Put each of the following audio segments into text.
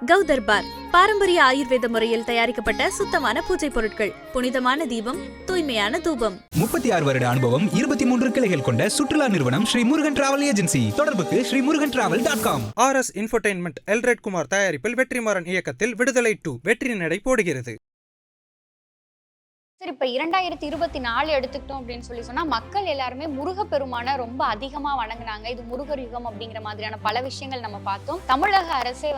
கௌதர்பார் பாரம்பரிய ஆயுர்வேத முறையில் தயாரிக்கப்பட்ட சுத்தமான பூஜை பொருட்கள், புனிதமான தீபம், தூய்மையான தூபம். 36 வருட அனுபவம், 23 கிளைகள் கொண்ட சுற்றுலா நிறுவனம் ஸ்ரீ முருகன் டிராவல் ஏஜென்சி. தொடர்புக்கு ஸ்ரீமுருகன்டிராவல்.com. RS இன்ஃபோடெயின்மெண்ட் எல்ரெட் குமார் தயாரிப்பில் வெற்றிமாறன் இயக்கத்தில் விடுதலை 2 வெற்றி நடை போடுகிறது. சரி, இப்போ 2024 எடுத்துக்கிட்டோம் அப்படின்னு சொன்னா மக்கள் எல்லாருமே முருகப்பெருமான ரொம்ப அதிகமாக வணங்குனாங்க. இது முருகர் யுகம் அப்படிங்கிற மாதிரியான பல விஷயங்கள் நம்ம பார்த்தோம். தமிழக அரசே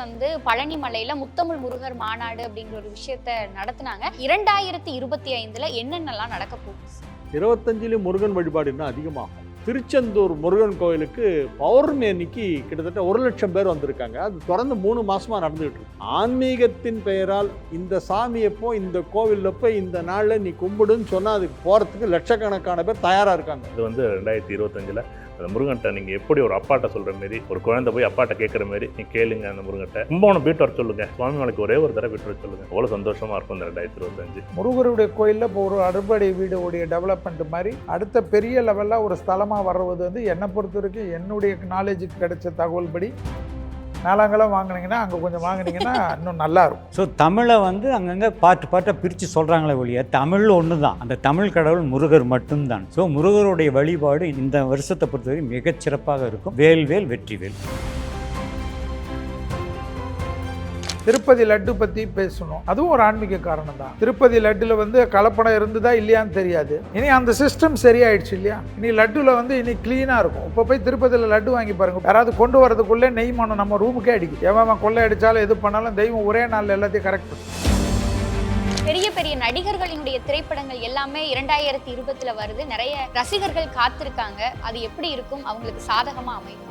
பழனி மலையில முத்தமிழ் முருகர் மாநாடு அப்படிங்கிற ஒரு விஷயத்த நடத்தினாங்க. 2025ல என்னென்னலாம் நடக்க போகுது? 25 முருகன் வழிபாடு இன்னும் அதிகமாகும். திருச்செந்தூர் முருகன் கோயிலுக்கு பௌர்ணமி அன்னைக்கு கிட்டத்தட்ட 1 லட்சம் பேர் வந்திருக்காங்க. அது தொடர்ந்து 3 மாசமா நடந்துகிட்டு இருக்கு. ஆன்மீகத்தின் பெயரால் இந்த சாமியை போய் இந்த கோவிலில் போய் இந்த நாளில் நீ கும்பிடுன்னு சொன்னால் அதுக்கு போகிறதுக்கு லட்சக்கணக்கான பேர் தயாராக இருக்காங்க. இது 2025ல் அந்த முருகன்ட்ட நீங்கள் எப்படி ஒரு அப்பாட்ட சொல்கிற மாரி, ஒரு குழந்தை போய் அப்பாட்ட கேட்குற மாரி நீ கேளுங்க. அந்த முருகன்ட்ட கும்பகோணம் போயிட்டு வர சொல்லுங்கள், சுவாமி மலைக்கு ஒரே ஒரு தடவை போயிட்டு வர சொல்லுங்கள். அவ்வளோ சந்தோஷமாக இருக்கும் இந்த 2025. முருகருடைய கோயிலில் இப்போ ஒரு அறுபடை வீடு உடைய டெவலப்மெண்ட் மாதிரி அடுத்த பெரிய லெவலில் ஒரு ஸ்தலமாக வர்றது என்னை பொறுத்த வரைக்கும் என்னுடைய நாலேஜுக்கு கிடைச்ச தகவல் படி நாலாங்கெல்லாம் வாங்கினீங்கன்னா அங்கே கொஞ்சம் வாங்கினீங்கன்னா இன்னும் நல்லா இருக்கும். ஸோ தமிழை அங்கங்கே பாட்டாக பிரித்து சொல்கிறாங்களே ஒழிய தமிழ் ஒன்று தான். அந்த தமிழ் கடவுள் முருகர் மட்டும்தான். ஸோ முருகருடைய வழிபாடு இந்த வருஷத்தை பொறுத்தவரை மிகச்சிறப்பாக இருக்கும். வேல்வேல் வெற்றிவேல். திருப்பதி லட்டு பற்றி பேசணும். அதுவும் ஒரு ஆன்மீக காரணம் தான். திருப்பதி லட்டுல கலப்படம் இருந்ததா இல்லையான்னு தெரியாது. இனி அந்த சிஸ்டம் சரியாயிடுச்சு இல்லையா? இனி லட்டுல இனி கிளீனாக இருக்கும். இப்போ போய் திருப்பதியில் லட்டு வாங்கி பாருங்க, யாராவது கொண்டு வரதுக்குள்ளே நெய் மனம் நம்ம ரூமுக்கே அடிக்கும். எவன் கொள்ளை அடித்தாலும் எது பண்ணாலும் தெய்வம் ஒரே நாளில் எல்லாத்தையும் கரெக்ட் பண்ணும். பெரிய பெரிய நடிகர்களினுடைய திரைப்படங்கள் எல்லாமே 2020ல் வருது. நிறைய ரசிகர்கள் காத்திருக்காங்க. அது எப்படி இருக்கும்? அவங்களுக்கு சாதகமாக அமையும்?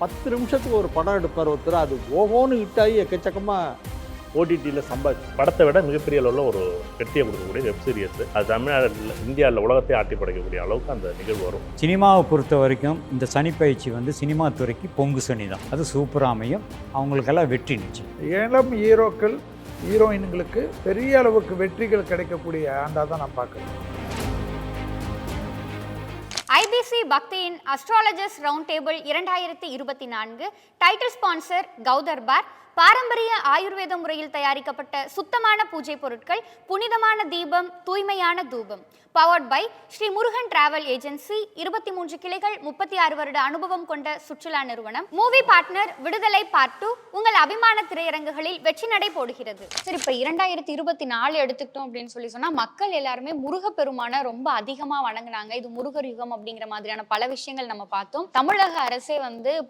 10 நிமிஷத்துக்கு ஒரு படம் எடுப்பார் ஒருத்தர். அது ஓஹோன்னு ஹிட்டாகி எக்கச்சக்கமாக ஓடிடியில் சம்பாதிச்சு படத்தை விட மிகப்பெரிய அளவில் ஒரு வெற்றியை கொடுக்கக்கூடிய வெப் சீரிஸ். அது தமிழ்நாட்டில் இந்தியாவில் உலகத்தை ஆட்டி படைக்கக்கூடிய அளவுக்கு அந்த நிகழ்வு வரும். சினிமாவை பொறுத்த வரைக்கும் இந்த சனிப்பயிற்சி சினிமா துறைக்கு பொங்கு சனி தான். அது சூப்பராக அமையும். அவங்களுக்கெல்லாம் வெற்றி நிச்சயம். இளம் ஹீரோக்கள் ஹீரோயின்களுக்கு பெரிய அளவுக்கு வெற்றிகள் கிடைக்கக்கூடிய ஆண்டாக தான் நான் பார்க்குறேன். IBC பக்தியின் astrologers round table 2024 title sponsor கௌதர்பார் பாரம்பரிய ஆயுர்வேத முறையில் தயாரிக்கப்பட்ட சுத்தமான பூஜை பொருட்கள், புனிதமான தீபம், தூய்மையான தூபம். Powered by Shri Murugan travel agency. 23 கிளைகள், 36 வருட அனுபவம் கொண்ட சுற்றுலா நிறுவனம். மூவி பார்ட்னர் விடுதலை பார்ட் 2 உங்கள் அபிமான திரையரங்குகளில் வெற்றி நடை போடுகிறது. சரி, இப்போ 2024 எடுத்துக்கிட்டோம் அப்படின்னு சொன்னா மக்கள் எல்லாருமே முருகப்பெருமான ரொம்ப அதிகமாக வணங்குனாங்க. இது முருகர் யுகம் அப்படிங்கிற மாதிரியான பல விஷயங்கள் நம்ம பார்த்தோம். தமிழக அரசே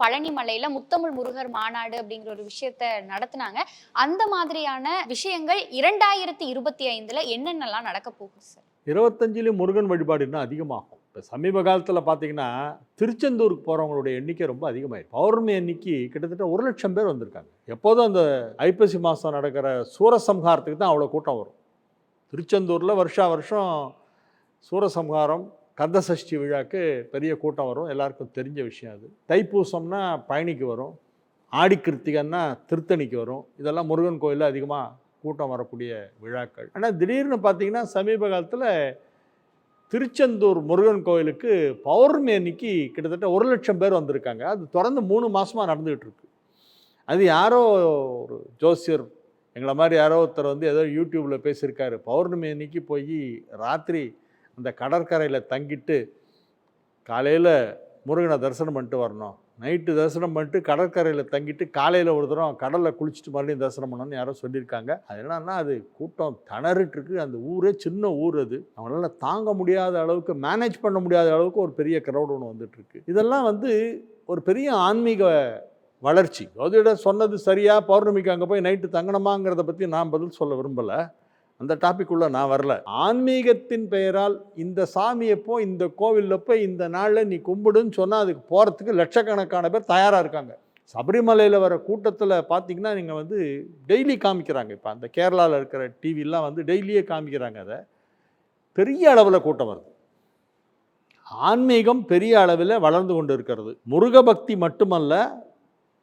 பழனி மலையில முத்தமிழ் முருகர் மாநாடு அப்படிங்கிற ஒரு விஷயத்த நடத்தினாங்க. அந்த மாதிரியான விஷயங்கள் 2025ல என்னென்னலாம் நடக்க போகுது சார்? 25 முருகன் வழிபாடு இன்னும் அதிகமாகும். இப்போ சமீப காலத்தில் பார்த்தீங்கன்னா திருச்செந்தூருக்கு போகிறவங்களுடைய எண்ணிக்கை ரொம்ப அதிகமாயிருக்கு. பௌர்ணமி அன்னைக்கு கிட்டத்தட்ட 1 லட்சம் பேர் வந்திருக்காங்க. எப்போதும் அந்த ஐப்பசி மாதம் நடக்கிற சூரசம்ஹாரத்துக்கு தான் அவ்வளோ கூட்டம் வரும். திருச்செந்தூரில் வருஷம் சூரசம்ஹாரம் கந்தசஷ்டி விழாக்கு பெரிய கூட்டம் வரும். எல்லாருக்கும் தெரிஞ்ச விஷயம் அது. தைப்பூசம்னா பழனிக்கு வரும், ஆடி கிருத்திகன்னா திருத்தணிக்கு வரும். இதெல்லாம் முருகன் கோயிலில் அதிகமாக கூட்டம் வரக்கூடிய விழாக்கள். ஆனால் திடீர்னு பார்த்தீங்கன்னா சமீப காலத்தில் திருச்செந்தூர் முருகன் கோயிலுக்கு பௌர்ணமி அன்னைக்கு கிட்டத்தட்ட 1 லட்சம் பேர் வந்திருக்காங்க. அது தொடர்ந்து 3 மாதமாக நடந்துகிட்டு இருக்கு. அது யாரோ ஒரு ஜோசியர் எங்களை மாதிரி யாரோ ஒருத்தர் ஏதோ யூடியூப்பில் பேசியிருக்காரு. பௌர்ணமி அன்னைக்கு போய் ராத்திரி அந்த கடற்கரையில் தங்கிட்டு காலையில் முருகனை தரிசனம் பண்ணிட்டு வரணும், நைட்டு தரிசனம் பண்ணிட்டு கடற்கரையில் தங்கிட்டு காலையில் ஒரு தரம் கடலில் குளிச்சுட்டு மறுபடியும் தரிசனம் பண்ணணும்னு யாரோ சொல்லியிருக்காங்க. அது என்னன்னா அது கூட்டம் திணறிட்டுருக்கு. அந்த ஊரே சின்ன ஊர். அது அவங்களால தாங்க முடியாத அளவுக்கு, மேனேஜ் பண்ண முடியாத அளவுக்கு ஒரு பெரிய கிரௌட் ஒன்று வந்துட்டுருக்கு. இதெல்லாம் ஒரு பெரிய ஆன்மீக வளர்ச்சி. ஜோதிட சொன்னது சரியா, பௌர்ணமிக்கு அங்கே போய் நைட்டு தங்கணுமாங்கிறத பற்றி நான் பதில் சொல்ல விரும்பலை. அந்த டாபிக்குள்ளே நான் வரல. ஆன்மீகத்தின் பெயரால் இந்த சாமியை போய் இந்த கோவிலில் போய் இந்த நாளில் நீ கும்பிடுன்னு சொன்னால் அதுக்கு போகிறதுக்கு லட்சக்கணக்கான பேர் தயாராக இருக்காங்க. சபரிமலையில் வர கூட்டத்தில் பார்த்தீங்கன்னா நீங்கள் டெய்லி காமிக்கிறாங்க. இப்போ அந்த கேரளாவில் இருக்கிற டிவிலாம் டெய்லியே காமிக்கிறாங்க. அதை பெரிய அளவில் கூட்டம் வருது. ஆன்மீகம் பெரிய அளவில் வளர்ந்து கொண்டு இருக்கிறது. முருக பக்தி மட்டுமல்ல,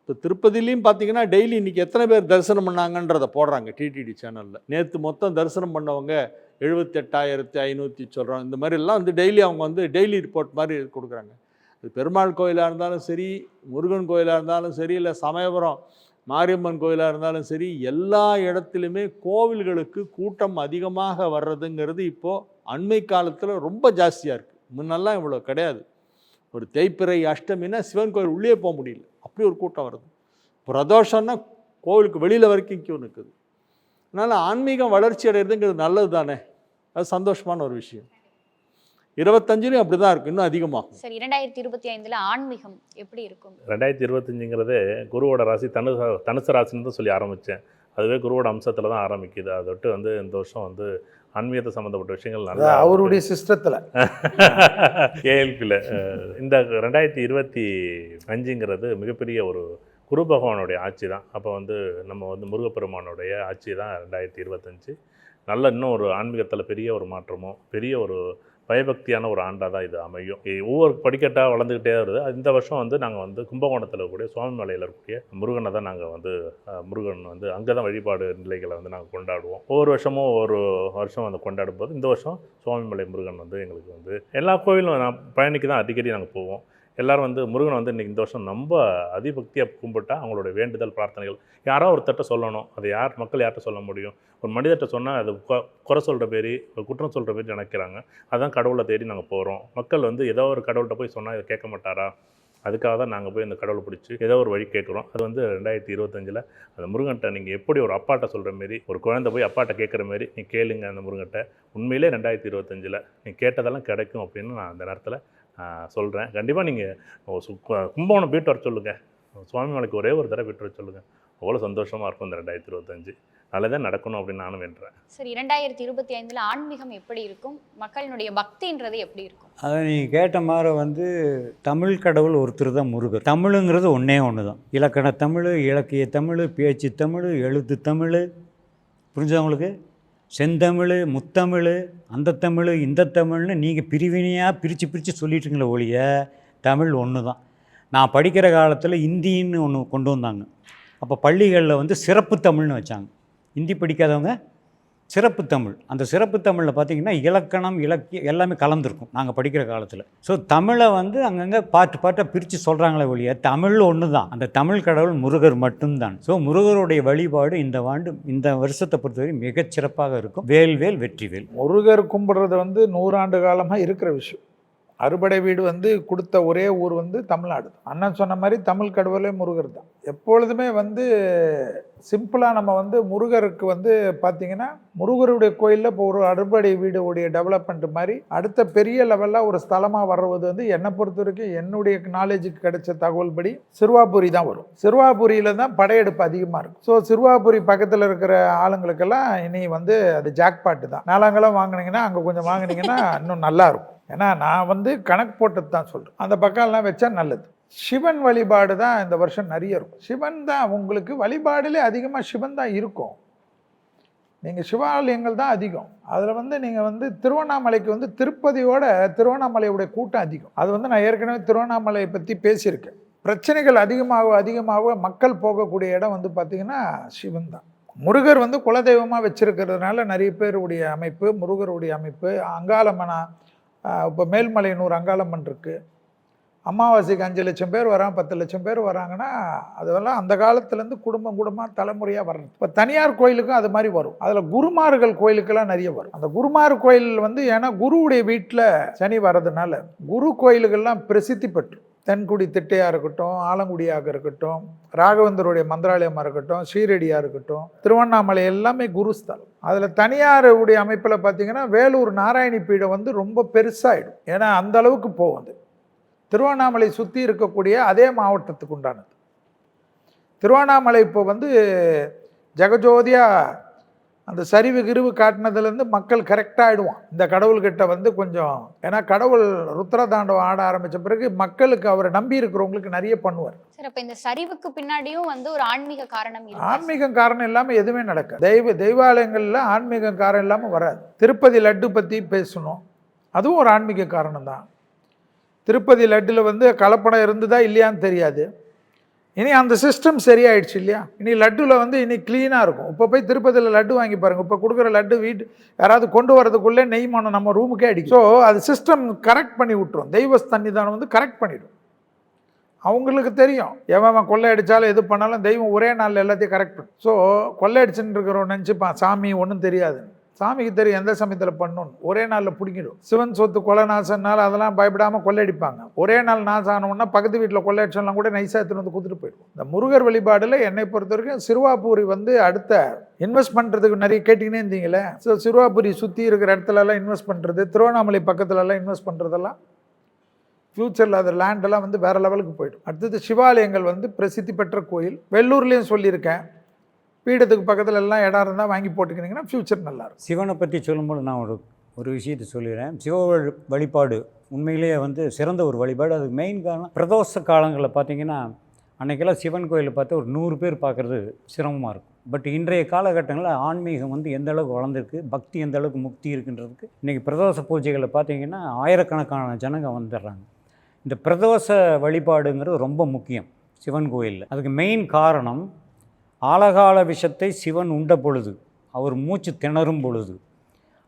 இப்போ திருப்பதிலையும் பார்த்தீங்கன்னா டெய்லி இன்றைக்கி எத்தனை பேர் தரிசனம் பண்ணாங்கன்றதை போடுறாங்க டிடிடி சேனலில். நேற்று மொத்தம் தரிசனம் பண்ணவங்க 78,500 சொல்கிறோம். இந்த மாதிரிலாம் டெய்லி அவங்க டெய்லி ரிப்போர்ட் மாதிரி கொடுக்குறாங்க. இது பெருமாள் கோயிலாக இருந்தாலும் சரி, முருகன் கோயிலாக இருந்தாலும் சரி, இல்லை சமயபுரம் மாரியம்மன் கோயிலாக இருந்தாலும் சரி, எல்லா இடத்துலையுமே கோவில்களுக்கு கூட்டம் அதிகமாக வர்றதுங்கிறது இப்போது அண்மை காலத்தில் ரொம்ப ஜாஸ்தியாக இருக்குது. முன்னெல்லாம் இவ்வளோ கிடையாது. ஒரு தேய்பிறை அஷ்டமின்னா சிவன் கோயில் உள்ளே போக முடியல, அப்படி ஒரு கூட்டம் வருது. பிரதோஷம்னா கோவிலுக்கு வெளியில் வரைக்கும் கியூ நிற்குது. அதனால் ஆன்மீகம் வளர்ச்சி அடைகிறதுங்கிறது நல்லது தானே, அது சந்தோஷமான ஒரு விஷயம். 25லையும் அப்படி தான் இருக்கும், இன்னும் அதிகமாகும். சரி, 2025 ஆன்மீகம் எப்படி இருக்கும்? 2025ங்கிறது குருவோட ராசி தனுசு ராசின்னு தான் சொல்லி ஆரம்பித்தேன். அதுவே குருவோட அம்சத்தில் தான் ஆரம்பிக்குது. அதை விட்டு இந்த வருஷம் ஆன்மீகத்தை சம்மந்தப்பட்ட விஷயங்கள் நல்லா அவருடைய சிஸ்டத்தில் ஏஎல்பியில் இந்த 2025ங்கிறது மிகப்பெரிய ஒரு குரு பகவானுடைய ஆட்சி தான். அப்போ நம்ம முருகப்பெருமானுடைய ஆட்சி தான் 2025. நல்ல இன்னும் ஒரு ஆன்மீகத்தில் பெரிய ஒரு மாற்றமோ பெரிய ஒரு பயபக்தியான ஒரு ஆண்டாக தான் இது அமையும். ஒவ்வொரு படிக்கட்டாக வளர்ந்துக்கிட்டே வருது. இந்த வருஷம் நாங்கள் கும்பகோணத்தில் இருக்கக்கூடிய சுவாமி மலையில் இருக்கக்கூடிய முருகனை தான் நாங்கள் முருகன் அங்கே தான் வழிபாடு நிலைகளை நாங்கள் கொண்டாடுவோம். ஒவ்வொரு வருஷமும் ஒவ்வொரு வருஷம் கொண்டாடும் போது இந்த வருஷம் சுவாமி மலை முருகன் எங்களுக்கு எல்லா கோவிலும் நான் பயணிக்கு தான் அடிக்கடி நாங்கள் போவோம். எல்லோரும் முருகனை இன்றைக்கி இந்த வருஷம் ரொம்ப அதிபக்தியாக கும்பிட்டா அவங்களுடைய வேண்டுதல் பிரார்த்தனைகள் யாரோ ஒருத்தட்ட சொல்லணும். அது மக்கள் யார்கிட்ட சொல்ல முடியும்? ஒரு மனிதர்கிட்ட சொன்னால் அது குறை சொல்கிற பேரி, குற்றம் சொல்கிற பேரி நினைக்கிறாங்க. அதான் கடவுளை தேடி நாங்கள் போகிறோம். மக்கள் ஏதோ ஒரு கடவுள்கிட்ட போய் சொன்னால் இதை கேட்க மாட்டாரா? அதுக்காக தான் நாங்கள் போய் இந்த கடவுளை பிடிச்சி ஏதோ ஒரு வழி கேட்குறோம். அது 2025 அந்த முருகன்ட்ட நீங்கள் எப்படி ஒரு அப்பாட்ட சொல்கிற மாரி, ஒரு குழந்தை போய் அப்பாட்ட கேட்குற மாரி நீ கேளுங்க அந்த முருகன்ட்ட. உண்மையிலே 2025 நீ கேட்டதெல்லாம் கிடைக்கும் அப்படின்னு நான் அந்த நேரத்தில் சொல்கிறேன். கண்டிப்பாக நீங்கள் கும்பகோணம் போயிட்டு வர சொல்லுங்கள். சுவாமி மலைக்கு ஒரே ஒரு தடவை போயிட்டு வர சொல்லுங்கள். அவ்வளோ சந்தோஷமாக இருக்கும் இந்த 2025. நல்லதான் நடக்கணும் அப்படின்னு நானும் வேண்டுறேன். சரி, 2025 ஆன்மீகம் எப்படி இருக்கும்? மக்களினுடைய பக்தின்றது எப்படி இருக்கும்? அதை நீங்கள் கேட்ட மாதிரி தமிழ் கடவுள் ஒருத்தர் தான் முருகர். தமிழுங்கிறது ஒன்றே ஒன்று தான். இலக்கண தமிழ், இலக்கிய தமிழ், பேச்சு தமிழ், எழுத்து தமிழ். புரிஞ்சவங்களுக்கு செந்தமிழ், முத்தமிழ், அந்த தமிழ், இந்த தமிழ்னு நீங்கள் பிரிவினையாக பிரித்து சொல்லிட்டுங்களே ஒழிய தமிழ் ஒன்று தான். நான் படிக்கிற காலத்தில் இந்தின்னு ஒன்று கொண்டு வந்தாங்க. அப்போ பள்ளிகளில் சிறப்பு தமிழ்னு வச்சாங்க. ஹிந்தி படிக்காதவங்க சிறப்பு தமிழ். அந்த சிறப்பு தமிழில் பார்த்திங்கன்னா இலக்கணம், இலக்கியம் எல்லாமே கலந்துருக்கும் நாங்கள் படிக்கிற காலத்தில். ஸோ தமிழை அங்கங்கே பாட்டாக பிரித்து சொல்கிறாங்களே ஒழிய தமிழ் ஒன்று தான். அந்த தமிழ் கடவுள் முருகர் மட்டும்தான். ஸோ முருகருடைய வழிபாடு இந்த வருஷத்தை பொறுத்தவரை மிகச்சிறப்பாக இருக்கும். வேல்வேல் வெற்றிவேல். முருகர் கும்பிட்றது 100 ஆண்டு காலமாக இருக்கிற விஷயம். அறுபடை வீடு கொடுத்த ஒரே ஊர் தமிழ்நாடு. அண்ணன் சொன்ன மாதிரி தமிழ் கடவுளே முருகர் தான். எப்பொழுதுமே சிம்பிளாக நம்ம முருகருக்கு பார்த்திங்கன்னா முருகருடைய கோயிலில் இப்போ ஒரு அறுபடை வீடு உடைய டெவலப்மெண்ட் மாதிரி அடுத்த பெரிய லெவலில் ஒரு ஸ்தலமாக வர்றது என்னை பொறுத்த வரைக்கும் என்னுடைய நாலேஜுக்கு கிடைச்ச தகவல் படி சிறுவாபுரி தான் வரும். சிறுவாபுரியில் தான் படையெடுப்பு அதிகமாக இருக்கும். ஸோ சிறுவாபுரி பக்கத்தில் இருக்கிற ஆளுங்களுக்கெல்லாம் இனி அது ஜாக்பாட்டு தான். நாலாங்கெல்லாம் வாங்கினீங்கன்னா அங்கே கொஞ்சம் வாங்கினீங்கன்னா இன்னும் நல்லாயிருக்கும். ஏன்னா நான் கணக்கு போட்டது தான் சொல்கிறேன். அந்த பக்கம்லாம் வச்சா நல்லது. சிவன் வழிபாடு தான் இந்த வருஷம் நிறைய இருக்கும். சிவன் தான் உங்களுக்கு வழிபாடுலே அதிகமாக சிவன் தான் இருக்கும். நீங்கள் சிவாலயங்கள் தான் அதிகம். அதில் நீங்கள் திருவண்ணாமலைக்கு திருப்பதியோட திருவண்ணாமலையுடைய கூட்டம் அதிகம். அது நான் ஏற்கனவே திருவண்ணாமலையை பற்றி பேசியிருக்கேன். பிரச்சனைகள் அதிகமாக மக்கள் போகக்கூடிய இடம் பார்த்திங்கன்னா சிவன் தான். முருகர் குலதெய்வமாக வச்சுருக்கிறதுனால நிறைய பேருடைய அமைப்பு, முருகருடைய அமைப்பு. அங்காளம்மனா இப்போ மேல்மலையனூர் அங்காளம்மன் இருக்குது. அமாவாசைக்கு 5 லட்சம் பேர் வரான், 10 லட்சம் பேர் வராங்கன்னா அதெல்லாம் அந்த காலத்துலேருந்து குடும்பமாக தலைமுறையாக வர்றது. இப்போ தனியார் கோயிலுக்கும் அது மாதிரி வரும். அதில் குருமார்கள் கோயிலுக்கெல்லாம் நிறைய வரும். அந்த குருமார் கோயில் ஏன்னா குருவுடைய வீட்டில் சனி வர்றதுனால குரு கோயிலுக்கெல்லாம் பிரசித்தி பெற்று தென்குடி திட்டையாக இருக்கட்டும், ஆலங்குடியாக இருக்கட்டும், ராகவேந்தருடைய மந்திராலயமாக இருக்கட்டும், ஸ்ரீரெடியாக இருக்கட்டும், திருவண்ணாமலை எல்லாமே குருஸ்தலம். அதில் தனியாருடைய அமைப்பில் பார்த்திங்கன்னா வேலூர் நாராயணி பீடம் ரொம்ப பெருசாகிடும். ஏன்னா அந்த அளவுக்கு போகும். திருவண்ணாமலை சுற்றி இருக்கக்கூடிய அதே மாவட்டத்துக்கு உண்டானது. திருவண்ணாமலை இப்போ ஜெகஜோதியாக அந்த சரிவு கிருவு காட்டினதுலேருந்து மக்கள் கரெக்டாக ஆகிடுவான். இந்த கடவுள்கிட்ட கொஞ்சம் ஏன்னா கடவுள் ருத்ரதாண்டவம் ஆட ஆரம்பித்த பிறகு மக்களுக்கு அவரை நம்பி இருக்கிறவங்களுக்கு நிறைய பண்ணுவார். சார், அப்போ இந்த சரிவுக்கு பின்னாடியும் ஒரு ஆன்மீக காரணம் இருக்கு. ஆன்மீக காரணம் இல்லாமல் எதுவுமே நடக்கும். தெய்வாலயங்களில் ஆன்மீக காரணம் இல்லாமல் வராது. திருப்பதி லட்டு பற்றி பேசணும், அதுவும் ஒரு ஆன்மீக காரணம் தான். திருப்பதி லட்டில் கலப்படம் இருந்ததா இல்லையான்னு தெரியாது. இனி அந்த சிஸ்டம் சரியாயிடுச்சு இல்லையா? இனி லட்டில் இனி க்ளீனாக இருக்கும். இப்போ போய் திருப்பதியில் லட்டு வாங்கி பாருங்கள். இப்போ கொடுக்குற லட்டு யாராவது கொண்டு வரதுக்குள்ளே நெய் மனம் நம்ம ரூமுக்கே அடிக்கும். ஸோ அது சிஸ்டம் கரெக்ட் பண்ணி விட்டுரும். தெய்வ சன்னிதானம் கரெக்ட் பண்ணிடும். அவங்களுக்கு தெரியும் எவன் கொள்ளையடிச்சாலும் எது பண்ணாலும் தெய்வம் ஒரே நாளில் எல்லாத்தையும் கரெக்ட் பண்ணும். ஸோ கொள்ளையடிச்சுன்னு இருக்கிறவன் நினச்சிப்பான் சாமி ஒன்றும் தெரியாது. சாமிக்கு தெரியும் எந்த சமயத்தில் பண்ணணும், ஒரே நாளில் பிடிக்கிடும். சிவன் சொத்து கொலை நாசனால அதெல்லாம் பயப்படாமல் கொள்ளையடிப்பாங்க. ஒரே நாள் நாசம் ஆனோன்னா பக்கத்து வீட்டில் கொள்ளையடிச்சலாம் கூட நைஸாக எடுத்துகிட்டு வந்து கொடுத்துட்டு போயிடும். இந்த முருகர் வழிபாடில் என்னை பொறுத்த வரைக்கும் சிறுவாபூரி வந்து அடுத்த இன்வெஸ்ட் பண்ணுறதுக்கு நிறைய கேட்டிங்கன்னே இருந்தீங்களே. ஸோ சிறுவாபுரி சுற்றி இருக்கிற இடத்துலலாம் இன்வெஸ்ட் பண்ணுறது, திருவண்ணாமலை பக்கத்துலலாம் இன்வெஸ்ட் பண்ணுறதெல்லாம் ஃப்யூச்சரில் அது லேண்டெல்லாம் வந்து வேறு லெவலுக்கு போய்டும். அடுத்தது சிவாலயங்கள் வந்து பிரசித்தி பெற்ற கோயில். வெள்ளூர்லேயும் சொல்லியிருக்கேன், பீடத்துக்கு பக்கத்தில் எல்லாம் இடம் இருந்தால் வாங்கி போட்டுக்கினீங்கன்னா ஃப்யூச்சர் நல்லாயிருக்கும். சிவனை பற்றி சொல்லும்போது நான் ஒரு விஷயத்தை சொல்லிடுறேன். சிவ வழிபாடு உண்மையிலேயே வந்து சிறந்த ஒரு வழிபாடு. அதுக்கு மெயின் காரணம் பிரதோஷ காலங்களில் பார்த்தீங்கன்னா அன்றைக்கெல்லாம் சிவன் கோயிலை பார்த்து ஒரு 100 பேர் பார்க்குறது சிரமமாக இருக்கும். பட் இன்றைய காலகட்டங்களில் ஆன்மீகம் வந்து எந்த அளவுக்கு வளர்ந்துருக்கு, பக்தி எந்த அளவுக்கு முக்தி இருக்குன்றதுக்கு இன்றைக்கி பிரதோஷ பூஜைகளை பார்த்தீங்கன்னா ஆயிரக்கணக்கான ஜனங்க வந்துடுறாங்க. இந்த பிரதோஷ வழிபாடுங்கிறது ரொம்ப முக்கியம் சிவன் கோயிலில். அதுக்கு மெயின் காரணம் ஆலகால விஷத்தை சிவன் உண்ட பொழுது, அவர் மூச்சு திணறும் பொழுது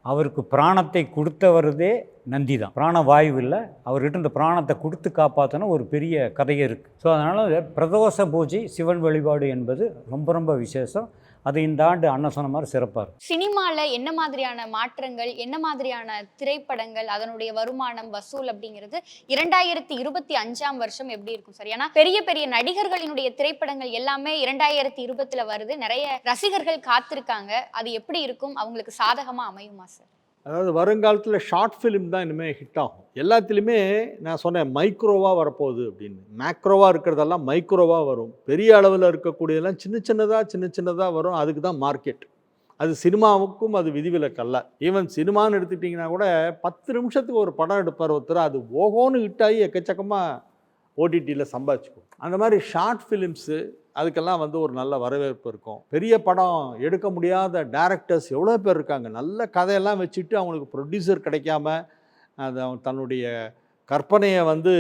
அவருக்கு பிராணத்தை கொடுத்தவரதே நந்தி தான். பிராணவாயு இல்லை, அவர்கிட்ட இந்த பிராணத்தை கொடுத்து காப்பாற்றின ஒரு பெரிய கதையே இருக்குது. ஸோ அதனால் பிரதோஷ பூஜை சிவன் வழிபாடு என்பது ரொம்ப ரொம்ப விசேஷம். அது இந்த ஆண்டு அண்ணன் சொன்ன மாதிரி சிறப்பாக இருக்கும். சினிமாவில் என்ன மாதிரியான மாற்றங்கள், என்ன மாதிரியான திரைப்படங்கள், அதனுடைய வருமானம் வசூல் அப்படிங்கிறது 2025ஆம் வருஷம் எப்படி இருக்கும் சார்? ஏன்னா பெரிய பெரிய நடிகர்களினுடைய திரைப்படங்கள் எல்லாமே 2020 வருது. நிறைய ரசிகர்கள் காத்திருக்காங்க. அது எப்படி இருக்கும்? அவங்களுக்கு சாதகமாக அமையுமா சார்? அதாவது வருங்காலத்தில் ஷார்ட் ஃபிலிம் தான் இனிமேல் ஹிட் ஆகும். எல்லாத்துலேயுமே நான் சொன்னேன் மைக்ரோவாக வரப்போகுது அப்படின்னு. மேக்ரோவாக இருக்கிறதெல்லாம் மைக்ரோவாக வரும். பெரிய அளவில் இருக்கக்கூடியதெல்லாம் சின்ன சின்னதாக வரும். அதுக்கு தான் மார்க்கெட். அது சினிமாவுக்கும் அது விதிவிலக்கல்ல. ஈவன் சினிமான்னு எடுத்துக்கிட்டிங்கன்னா கூட 10 நிமிஷத்துக்கு ஒரு படம் எடுப்பார் ஒருத்தர், அது ஓகோன்னு ஹிட் ஆகி எக்கச்சக்கமாக ஓடிடியில் சம்பாதிச்சுக்கும். அந்த மாதிரி ஷார்ட் ஃபிலிம்ஸு அதுக்கெல்லாம் வந்து ஒரு நல்ல வரவேற்பு இருக்கும். பெரிய படம் எடுக்க முடியாத டைரக்டர்ஸ் எவ்வளோ பேர் இருக்காங்க. நல்ல கதையெல்லாம் வச்சுட்டு அவங்களுக்கு ப்ரொடியூசர் கிடைக்காம அதை தன்னுடைய கற்பனையை வந்து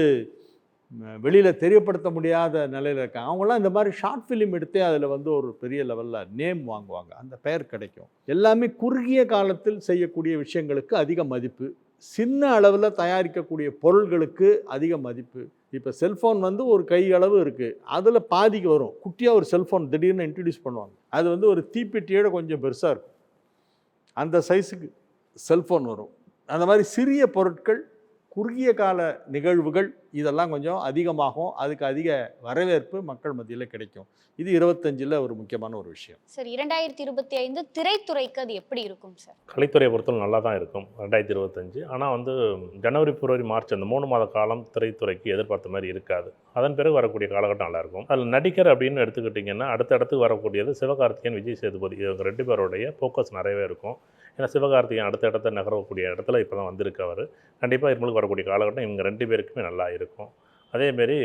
வெளியில் தெரியப்படுத்த முடியாத நிலையில் இருக்காங்க. அவங்களாம் இந்த மாதிரி ஷார்ட் ஃபிலிம் எடுத்தே அதில் வந்து ஒரு பெரிய லெவலில் நேம் வாங்குவாங்க, அந்த பெயர் கிடைக்கும். எல்லாமே குறுகிய காலத்தில் செய்யக்கூடிய விஷயங்களுக்கு அதிக மதிப்பு, சின்ன அளவில் தயாரிக்கக்கூடிய பொருள்களுக்கு அதிக மதிப்பு. இப்போ செல்ஃபோன் வந்து ஒரு கை அளவு இருக்குது, அதில் பாதிக்கு வரும். குட்டியாக ஒரு செல்ஃபோன் திடீர்னு இன்ட்ரடியூஸ் பண்ணுவாங்க, அது வந்து ஒரு தீப்பெட்டியோட கொஞ்சம் பெருசாக இருக்கும், அந்த சைஸுக்கு செல்ஃபோன் வரும். அந்த மாதிரி சிறிய பொருட்கள், குறுகிய கால நிகழ்வுகள் இதெல்லாம் கொஞ்சம் அதிகமாகும். அதுக்கு அதிக வரவேற்பு மக்கள் மத்தியில் கிடைக்கும். இது 25ல் ஒரு முக்கியமான ஒரு விஷயம். சார் 2025 திரைத்துறைக்கு அது எப்படி இருக்கும் சார்? கலைத்துறையை பொறுத்தவரை நல்லா தான் இருக்கும் 2025. ஆனால் வந்து ஜனவரி, பிப்ரவரி, மார்ச் அந்த 3 மாத காலம் திரைத்துறைக்கு எதிர்பார்த்த மாதிரி இருக்காது. அதன் பிறகு வரக்கூடிய காலகட்டம் நல்லாயிருக்கும். அதில் நடிகர் அப்படின்னு எடுத்துக்கிட்டிங்கன்னா அடுத்தடுத்து வரக்கூடியது சிவகார்த்திகேயன், விஜய் சேதுபதி, இவங்க 2 பேருடைய ஃபோக்கஸ் நிறையவே இருக்கும். ஏன்னா சிவகார்த்திகேயன் அடுத்த இடத்த நகரக்கூடிய இடத்துல இப்போ தான் வந்திருக்கு அவர். கண்டிப்பாக இவங்களுக்கு வரக்கூடிய காலகட்டம் இவங்க 2 பேருக்குமே நல்லா இருக்கும். அதேமாரி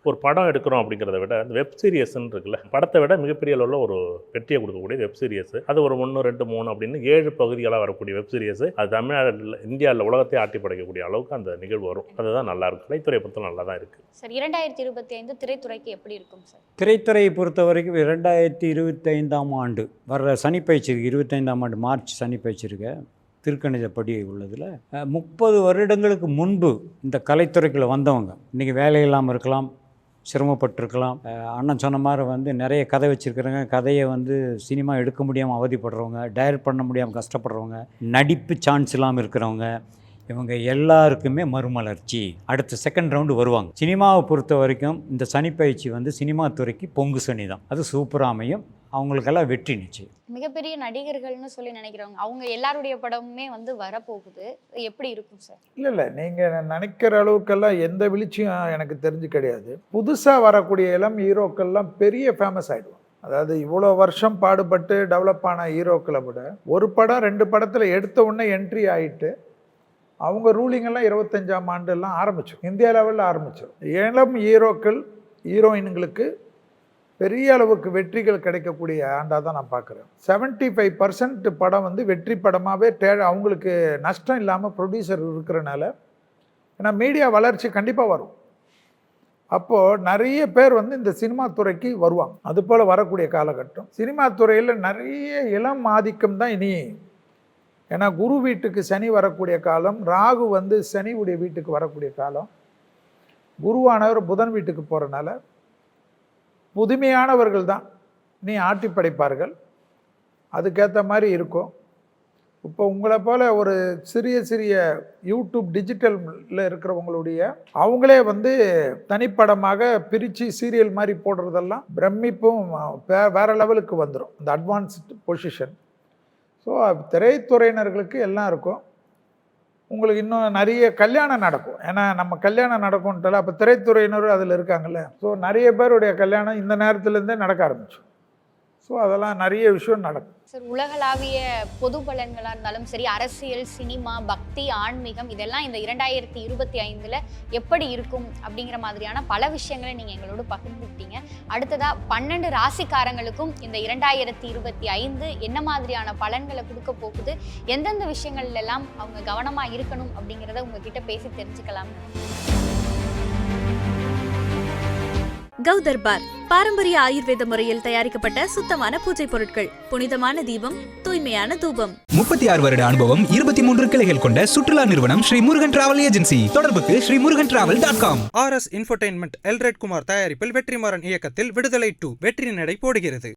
ஒரு படம் எடுக்கிறோம் அப்படிங்கிறத விட அந்த வெப் சீரியஸ்ன்னு இருக்குல்ல, படத்தை விட மிகப்பெரிய அளவில் ஒரு வெற்றியை கொடுக்கக்கூடிய வெப் சீரியஸ், அது ஒரு 1, 2, 3 அப்படின்னு 7 பகுதிகளாக வரக்கூடிய வெப் சீரியஸ், அது தமிழ்நாட்டில் இந்தியாவில் உலகத்தை ஆட்டி படைக்கக்கூடிய அளவுக்கு அந்த நிகழ்வு வரும். அதுதான் நல்லாயிருக்கும். கலைத்துறையை பொறுத்த நல்லா தான் இருக்குது சார். 2025 திரைத்துறைக்கு எப்படி இருக்கும் சார்? திரைத்துறையை பொறுத்த வரைக்கும் 2025ஆம் ஆண்டு வர்ற சனிப்பயிற்சிருக்கு, 25ஆம் ஆண்டு மார்ச் சனிப்பயிற்சிருக்கு திருக்கணிதப்படி உள்ளதில் 30 வருடங்களுக்கு முன்பு இந்த கலைத்துறைக்குள்ளே வந்தவங்க இன்றைக்கி வேலை இல்லாமல் இருக்கலாம், சிரமப்பட்டிருக்கலாம். அண்ணன் சொன்ன மாதிரி வந்து நிறைய கதை வச்சுருக்கிறவங்க, கதையை வந்து சினிமா எடுக்க முடியாமல் அவதிப்படுறவங்க, டைரக்ட் பண்ண முடியாமல் கஷ்டப்படுறவங்க, நடிப்பு சான்ஸ் இல்லாமல் இருக்கிறவங்க, இவங்க எல்லாருக்குமே மறுமலர்ச்சி அடுத்த செகண்ட் ரவுண்டு வருவாங்க. சினிமாவை பொறுத்த வரைக்கும் இந்த சனிப்பயிற்சி வந்து சினிமா துறைக்கு பொங்கு சனி தான். அது சூப்பராக அமையும், அவங்களுக்கெல்லாம் வெற்றி நிச்சயம். மிகப்பெரிய நடிகர்கள்னு சொல்லி நினைக்கிறவங்க அவங்க எல்லாருடைய படமுமே வந்து வரப்போகுது, எப்படி இருக்கும் சார்? இல்லை நீங்கள் நினைக்கிற அளவுக்கெல்லாம் எந்த வீழ்ச்சியும் எனக்கு தெரிஞ்சு கிடையாது. புதுசாக வரக்கூடிய இளம் ஹீரோக்கள்லாம் பெரிய ஃபேமஸ் ஆகிடுவோம். அதாவது இவ்வளோ வருஷம் பாடுபட்டு டெவலப் ஆன ஹீரோக்களை விட ஒரு படம் 2 படத்தில் எடுத்த உடனே என்ட்ரி ஆகிட்டு அவங்க ரூலிங்கெல்லாம் 25ஆம் ஆண்டுலாம் ஆரம்பிச்சோம், இந்தியா லெவலில் ஆரம்பித்தோம். இளம் ஹீரோக்கள் ஹீரோயின்களுக்கு பெரிய அளவுக்கு வெற்றிகள் கிடைக்கக்கூடிய ஆண்டாக தான் நான் பார்க்குறேன். 75% படம் வந்து வெற்றி படமாகவே அவங்களுக்கு நஷ்டம் இல்லாமல் ப்ரொடியூசர் இருக்கிறனால, ஏன்னா மீடியா வளர்ச்சி கண்டிப்பாக வரும். அப்போது நிறைய பேர் வந்து இந்த சினிமா துறைக்கு வருவாங்க. அதுபோல் வரக்கூடிய காலகட்டம் சினிமா துறையில் நிறைய இளம் ஆதிக்கம் தான் இனி. ஏன்னா குரு வீட்டுக்கு சனி வரக்கூடிய காலம், ராகு வந்து சனியுடைய வீட்டுக்கு வரக்கூடிய காலம். குருவானவர் புதன் வீட்டுக்கு போகிறனால புதுமையானவர்கள் தான் நீ ஆட்டி படைப்பார்கள். அதுக்கேற்ற மாதிரி இருக்கும். இப்போ உங்களை போல் ஒரு சிறிய சிறிய யூடியூப் டிஜிட்டலில் இருக்கிறவங்களுடைய அவங்களே வந்து தனிப்படமாக பிரித்து சீரியல் மாதிரி போடுறதெல்லாம் பிரமிப்பும் வேறு லெவலுக்கு வந்துடும், இந்த அட்வான்ஸ்டு பொசிஷன். ஸோ திரைத்துறையினர்களுக்கு எல்லாம் இருக்கும். உங்களுக்கு இன்னும் நிறைய கல்யாணம் நடக்கும். ஏன்னா நம்ம கல்யாணம் நடக்கும்ட்டால அப்போ திரைத்துறையினரும் அதில் இருக்காங்கல்ல. ஸோ நிறைய பேருடைய கல்யாணம் இந்த நேரத்துலேருந்தே நடக்க ஆரம்பிச்சோம். ஸோ அதெல்லாம் நிறைய விஷயம் நடக்கும். சார், உலகளாவிய பொது பலன்களாக இருந்தாலும் சரி, அரசியல், சினிமா, பக்தி, ஆன்மீகம், இதெல்லாம் இந்த 2025 எப்படி இருக்கும் அப்படிங்கிற மாதிரியான பல விஷயங்களை நீங்கள் எங்களோட பகிர்ந்துக்கிட்டீங்க. அடுத்ததாக 12 ராசிக்காரங்களுக்கும் இந்த 2025 என்ன மாதிரியான பலன்களை கொடுக்க போகுது, எந்தெந்த விஷயங்கள்ல எல்லாம் அவங்க கவனமாக இருக்கணும் அப்படிங்கிறத உங்ககிட்ட பேசி தெரிஞ்சுக்கலாம். கௌதர்பார் பாரம்பரிய ஆயுர்வேத முறையில் தயாரிக்கப்பட்ட சுத்தமான பூஜை பொருட்கள், புனிதமான தீபம், தூய்மையான தூபம். 36 வருட அனுபவம், 23 கிளைகள் கொண்ட சுற்றுலா நிறுவனம் ஸ்ரீ முருகன் டிராவல் ஏஜென்சி. தொடர்புக்கு sreemurugantravel.com. RS infotainment Elred Kumar தயாரிப்பில் வெற்றிமாறன் இயக்கத்தில் விடுதலை 2 வெற்றி நடை போடுகிறது.